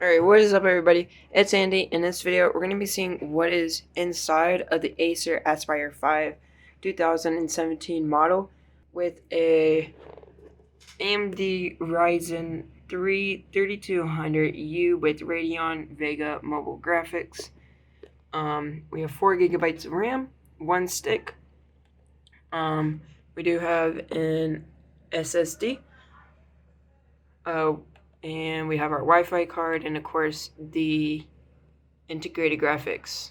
Alright, what is up everybody? It's Andy. In this video, we're going to be seeing what is inside of the Acer Aspire 5 2017 model with a AMD Ryzen 3 3200U with Radeon Vega mobile graphics. We have 4 gigabytes of RAM, 1 stick. We do have an SSD. And we have our Wi-Fi card and of course the integrated graphics.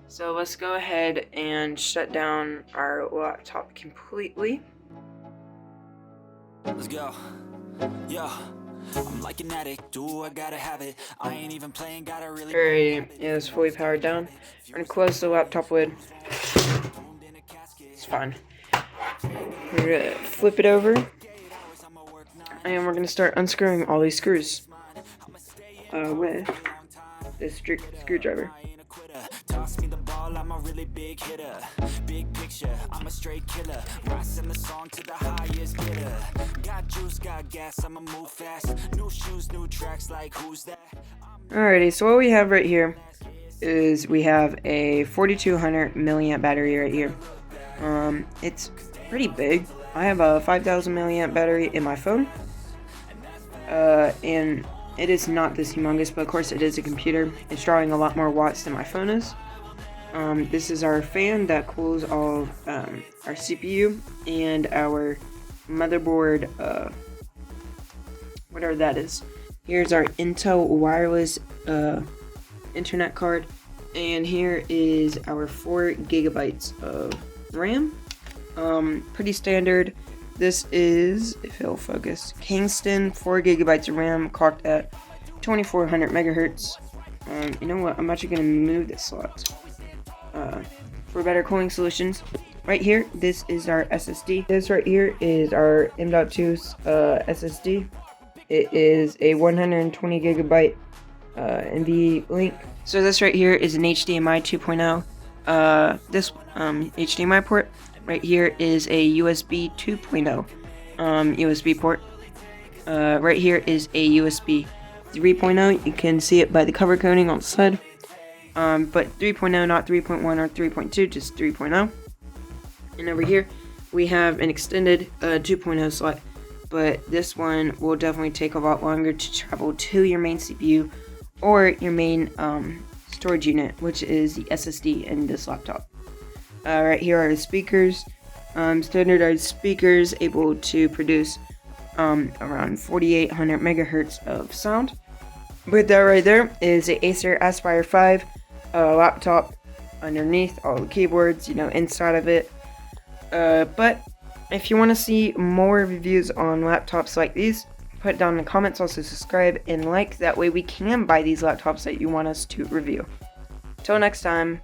So let's go ahead and shut down our laptop completely. Let's go. Yeah. I'm like an addict, do I gotta have it. I ain't even playing, gotta really. Alright, yeah, it's fully powered down. We're gonna close the laptop lid. It's fine. We're gonna flip it over. And we're gonna start unscrewing all these screws with this screwdriver. Toss me the ball, I'm a really big hitter. Big picture, I'm a straight killer. Rising the song to the highest bidder. Got juice, got gas, I'ma move fast. New shoes, new tracks, like who's that? Alrighty, so what we have right here is we have a 4200 milliamp battery right here. It's pretty big. I have a 5000 milliamp battery in my phone. And it is not this humongous, but of course it is a computer. It's drawing a lot more watts than my phone is. This is our fan that cools all of our CPU and our motherboard, whatever that is. Here's our Intel wireless internet card, and here is our 4 gigabytes of RAM. Pretty standard. This is, if it'll focus, Kingston 4 gigabytes of RAM clocked at 2400 megahertz. You know what? I'm actually going to move this slot for better cooling solutions. Right here, this is our SSD. This right here is our M.2 SSD. It is a 120 gigabyte NV link. So this right here is an HDMI 2.0. This HDMI port right here is a USB 2.0 USB port. Right here is a USB 3.0. You can see it by the cover coding on the side. But 3.0, not 3.1 or 3.2, just 3.0. And over here, we have an extended 2.0 slot. But this one will definitely take a lot longer to travel to your main CPU or your main storage unit, which is the SSD in this laptop. Right here are the speakers. Standardized speakers able to produce around 4800 megahertz of sound. But that right there is the Acer Aspire 5 laptop underneath all the keyboards, inside of it. But if you want to see more reviews on laptops like these, put it down in the comments. Also subscribe and like. That way we can buy these laptops that you want us to review. Till next time.